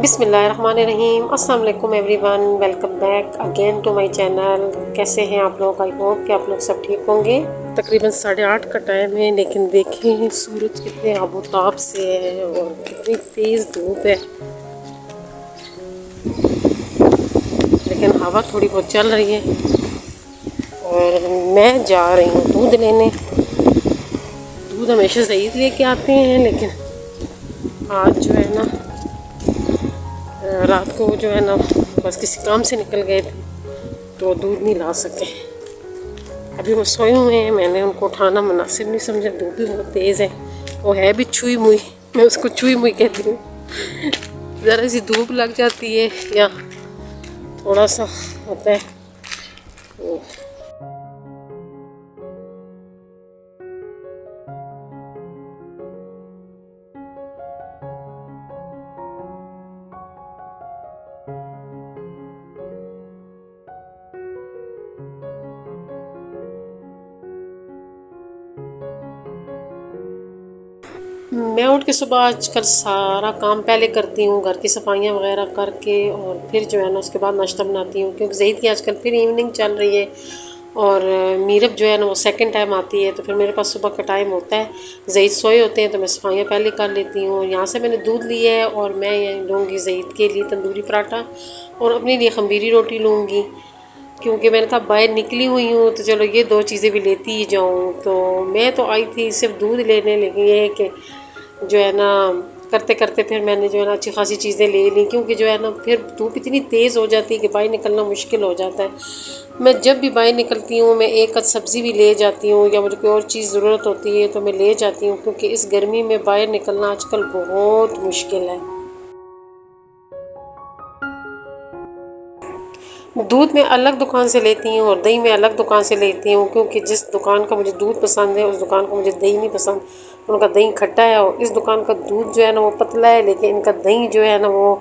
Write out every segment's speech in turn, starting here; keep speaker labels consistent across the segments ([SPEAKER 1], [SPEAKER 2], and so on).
[SPEAKER 1] बिस्मिल्लाहिर्रहमानिर्रहीम। अस्सलाम वालेकुम everyone, welcome back again to my channel. कैसे हैं आप लोग? आई होप कि आप लोग सब ठीक होंगे। तकरीबन 8:30 का टाइम है, लेकिन देखें सूरज कितने आबोताब से है और कितनी तेज़ धूप है, लेकिन हवा थोड़ी बहुत चल रही है। और मैं जा रही हूँ दूध लेने। दूध हमेशा सही लेके आते हैं, लेकिन आज जो है ना रात को जो है ना बस किसी काम से निकल गए थे तो दूध नहीं ला सके। अभी वो सोए हुए हैं, मैंने उनको उठाना मुनासिब नहीं समझा। धूप भी बहुत तेज़ है। वो है भी छुई मुई, मैं उसको छुई मुई कहती हूँ। ज़रा सी धूप लग जाती है या थोड़ा सा होता है तो मैं उठ के सुबह आजकल सारा काम पहले करती हूँ, घर की सफाइयाँ वगैरह करके, और फिर जो है ना उसके बाद नाश्ता बनाती हूँ, क्योंकि ज़हीद की आजकल फिर इवनिंग चल रही है और मीरब जो है ना वो सेकंड टाइम आती है, तो फिर मेरे पास सुबह का टाइम होता है। ज़हीद सोए होते हैं तो मैं सफाइयाँ पहले कर लेती हूँ। यहाँ से मैंने दूध लिया है और मैं ये लूँगी ज़हीद के लिए तंदूरी पराठा और अपने लिए खमीरी रोटी लूँगी, क्योंकि मैंने कहा बाहर निकली हुई हूँ तो चलो ये दो चीज़ें भी लेती ही जाऊँ। तो मैं तो आई थी सिर्फ दूध लेने, लेकिन ये है कि जो है ना करते करते फिर मैंने जो है ना अच्छी खासी चीज़ें ले ली, क्योंकि जो है ना फिर धूप इतनी तेज़ हो जाती है कि बाहर निकलना मुश्किल हो जाता है। मैं जब भी बाहर निकलती हूँ मैं एक आध सब्ज़ी भी ले जाती हूँ, या मुझे कोई और चीज़ ज़रूरत होती है तो मैं ले जाती हूँ, क्योंकि इस गर्मी में बाहर निकलना आजकल बहुत मुश्किल है। दूध मैं अलग दुकान से लेती हूँ और दही मैं अलग दुकान से लेती हूँ, क्योंकि जिस दुकान का मुझे दूध पसंद है उस दुकान का मुझे दही नहीं पसंद। उनका दही खट्टा है और इस दुकान का दूध जो है ना वो पतला है, लेकिन इनका दही जो है ना वो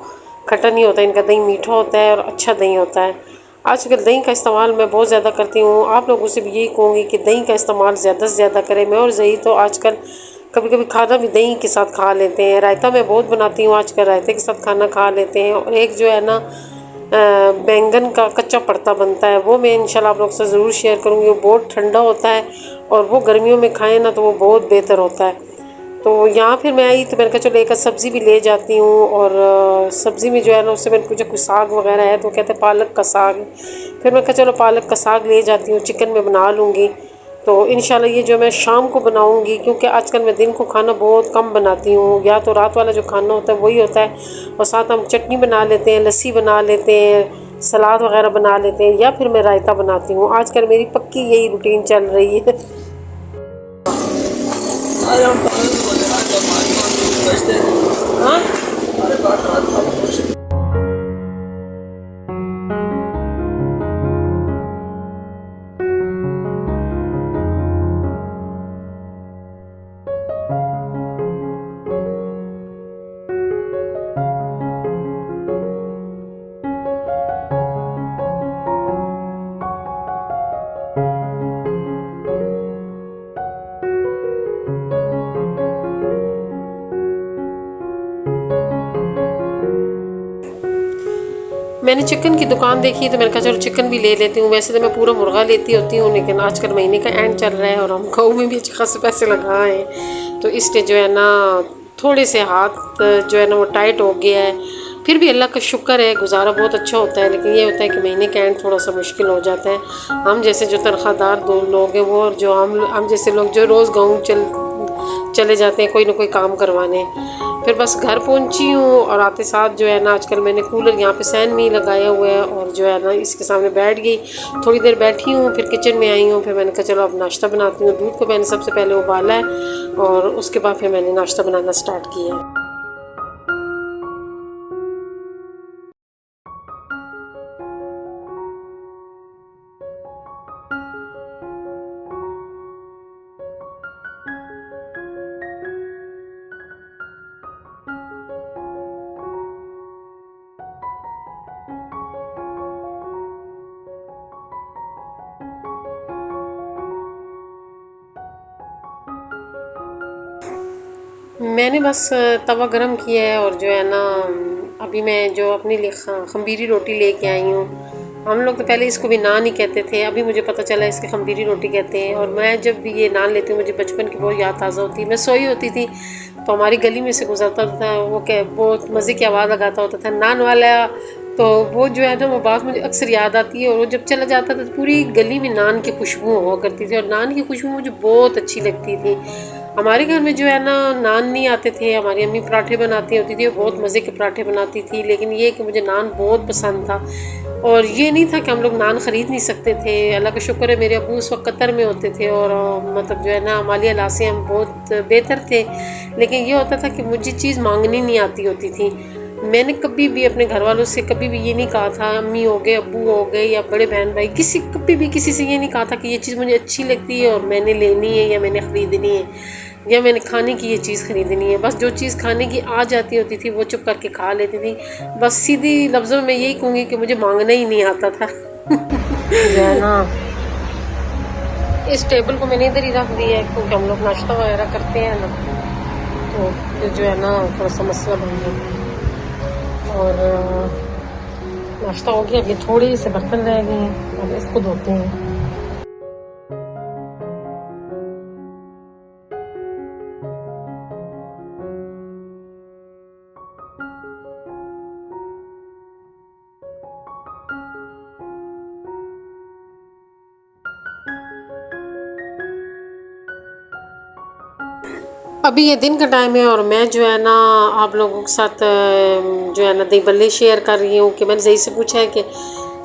[SPEAKER 1] खट्टा नहीं होता। इनका दही मीठा होता है और अच्छा दही होता है। आजकल दही का इस्तेमाल मैं बहुत ज़्यादा करती हूँ। आप लोगों से भी यही कहूँगी कि दही का इस्तेमाल ज़्यादा से ज़्यादा करें। मैं और दही तो आजकल कभी कभी खाना भी दही के साथ खा लेते हैं। रायता मैं बहुत बनाती हूँ, आजकल रायते के साथ खाना खा लेते हैं। और एक जो है ना बैंगन का कच्चा पड़ता बनता है, वो मैं इंशाल्लाह आप लोग से ज़रूर शेयर करूँगी। वो बहुत ठंडा होता है और वो गर्मियों में खाएं ना तो वो बहुत बेहतर होता है। तो यहाँ फिर मैं आई तो मैंने कहा चलो एक सब्ज़ी भी ले जाती हूँ। और सब्ज़ी में जो है ना उससे मैंने पूछा कोई साग वगैरह है, तो कहते हैं पालक का साग है। फिर मैं कहा चलो पालक का साग ले जाती हूँ, चिकन में बना लूँगी। तो इंशाल्लाह ये जो मैं शाम को बनाऊँगी, क्योंकि आजकल मैं दिन को खाना बहुत कम बनाती हूँ। या तो रात वाला जो खाना होता है वही होता है, और साथ हम चटनी बना लेते हैं, लस्सी बना लेते हैं, सलाद वगैरह बना लेते हैं, या फिर मैं रायता बनाती हूँ। आजकल मेरी पक्की यही रूटीन चल रही है। हाँ, मैंने चिकन की दुकान देखी तो मैंने कहा चलो चिकन भी ले लेती हूँ। वैसे तो मैं पूरा मुर्गा लेती होती हूँ, लेकिन आजकल महीने का एंड चल रहा है और हम गाँव में भी अच्छे खासे पैसे लगाए हैं, तो इसलिए जो है ना थोड़े से हाथ जो है ना वो टाइट हो गया है। फिर भी अल्लाह का शुक्र है, गुजारा बहुत अच्छा होता है, लेकिन ये होता है कि महीने का एंड थोड़ा सा मुश्किल हो जाता है। हम जैसे जो तनख्वाहदार दो लोग हैं वो, और जो हम जैसे लोग जो रोज़ गाँव चले जाते हैं कोई ना कोई काम करवाने। फिर बस घर पहुंची हूँ और आते साथ जो है ना आजकल मैंने कूलर यहाँ पे सैन में ही लगाया हुआ है, और जो है ना इसके सामने बैठ गई। थोड़ी देर बैठी हूँ, फिर किचन में आई हूँ। फिर मैंने कहा चलो अब नाश्ता बनाती हूँ। दूध को मैंने सबसे पहले उबाला है और उसके बाद फिर मैंने नाश्ता बनाना स्टार्ट किया है। मैंने बस तवा गरम किया है और जो है ना अभी मैं जो अपने लिए खमीरी रोटी लेके आई हूँ। हम लोग तो पहले इसको भी नान ही कहते थे, अभी मुझे पता चला इसके खमीरी रोटी कहते हैं। और मैं जब भी ये नान लेती हूँ मुझे बचपन की बहुत याद ताज़ा होती है। मैं सोई होती थी तो हमारी गली में से गुजरता था, वो क्या बहुत मज़े की आवाज़ लगाता होता था, नान वाला। तो वो जो है ना वो बात मुझे अक्सर याद आती है। और वो जब चला जाता था तो पूरी गली में नान की खुशबू हुआ करती थी, और नान की खुशबू मुझे बहुत अच्छी लगती थी। हमारे घर में जो है ना नान नहीं आते थे, हमारी अम्मी पराठे बनाती होती थी, बहुत मज़े के पराठे बनाती थी। लेकिन ये कि मुझे नान बहुत पसंद था, और ये नहीं था कि हम लोग नान ख़रीद नहीं सकते थे। अल्लाह का शुक्र है मेरे अबू उस वक्त कतर में होते थे, और मतलब जो है ना माली हालात से हम बहुत बेहतर थे। लेकिन ये होता था कि मुझे चीज़ मांगनी नहीं आती होती थी। मैंने कभी भी अपने घर वालों से कभी भी ये नहीं कहा था, अम्मी हो गए, अब्बू हो गए, या बड़े बहन भाई, कभी भी किसी से ये नहीं कहा था कि ये चीज़ मुझे अच्छी लगती है और मैंने लेनी है या मैंने ख़रीदनी है या मैंने खाने की ये चीज़ ख़रीदनी है। बस जो चीज़ खाने की आ जाती होती थी वो चुप करके खा लेती थी। बस सीधी लफ्ज़ों में यही कहूँगी कि मुझे मांगना ही नहीं आता था। जो है ना इस टेबल को मैंने इधर ही रख दिया है क्योंकि हम लोग नाश्ता वगैरह करते हैं ना, तो जो है ना थोड़ा सा मसला बन गया। और नाश्ता हो गया, अभी थोड़े से बर्तन रह गए हैं, अब इसको धोते हैं। अभी ये दिन का टाइम है और मैं जो है ना आप लोगों के साथ जो है ना दही बल्ले शेयर कर रही हूँ। कि मैंने ज़ईद से पूछा है कि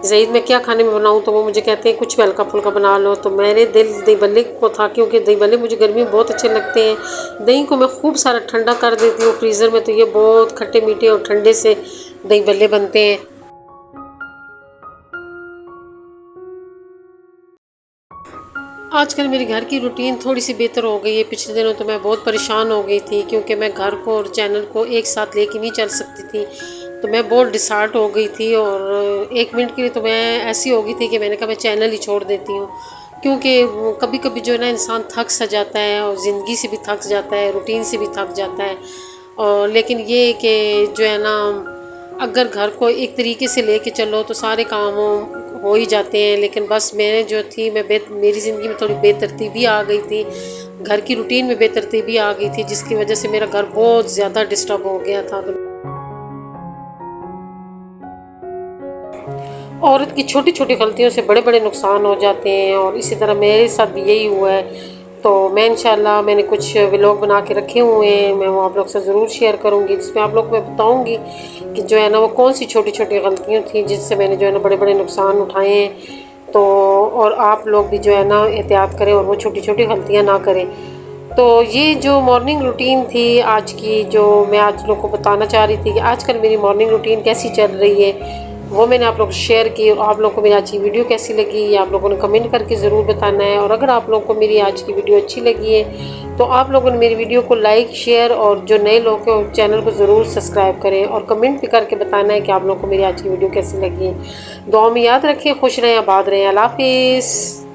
[SPEAKER 1] ज़ईद मैं क्या खाने में बनाऊँ, तो वो मुझे कहते हैं कुछ भी हल्का फुल्का बना लो। तो मेरे दिल दही बल्ले को था, क्योंकि दही बल्ले मुझे गर्मी में बहुत अच्छे लगते हैं। दही को मैं खूब सारा ठंडा कर देती हूँ फ्रीज़र में, तो ये बहुत खट्टे मीठे और ठंडे से दही बल्ले बनते हैं। आजकल मेरे घर की रूटीन थोड़ी सी बेहतर हो गई है। पिछले दिनों तो मैं बहुत परेशान हो गई थी, क्योंकि मैं घर को और चैनल को एक साथ लेके नहीं चल सकती थी। तो मैं बहुत डिसहार्ट हो गई थी, और एक मिनट के लिए तो मैं ऐसी हो गई थी कि मैंने कहा मैं चैनल ही छोड़ देती हूँ। क्योंकि कभी कभी जो है ना इंसान थक सा जाता है, और ज़िंदगी से भी थक जाता है, रूटीन से भी थक जाता है। और लेकिन ये कि जो है ना अगर घर को एक तरीके से लेके चलो तो सारे काम हो ही जाते हैं। लेकिन बस मैं जो थी मेरी ज़िंदगी में थोड़ी बेतरतीबी आ गई थी, घर की रूटीन में बेतरतीबी आ गई थी, जिसकी वजह से मेरा घर बहुत ज़्यादा डिस्टर्ब हो गया था। औरत की छोटी छोटी गलतियों से बड़े बड़े नुकसान हो जाते हैं, और इसी तरह मेरे साथ भी यही हुआ है। तो मैं इंशाल्लाह मैंने कुछ व्लॉग बना के रखे हुए हैं, मैं वो आप लोग से ज़रूर शेयर करूँगी, जिसमें आप लोग को मैं बताऊँगी कि जो है ना वो कौन सी छोटी छोटी गलतियाँ थी जिससे मैंने जो है ना बड़े बड़े नुकसान उठाए हैं। तो और आप लोग भी जो है ना एहतियात करें और वो छोटी छोटी गलतियाँ ना करें। तो ये जो मॉर्निंग रूटीन थी आज की, जो मैं आज लोग को बताना चाह रही थी कि आजकल मेरी मॉर्निंग रूटीन कैसी चल रही है, वो मैंने आप लोग शेयर की। आप लोगों को मेरी आज की वीडियो कैसी लगी ये आप लोगों ने कमेंट करके ज़रूर बताना है। और अगर आप लोगों को मेरी आज की वीडियो अच्छी लगी है तो आप लोगों ने मेरी वीडियो को लाइक शेयर, और जो नए लोग हैं चैनल को ज़रूर सब्सक्राइब करें, और कमेंट भी करके बताना है कि आप लोगों को मेरी आज की वीडियो कैसी लगी है। दुआ में याद रखें, खुश रहें, आबाद रहें। अल्लाह हाफिज़।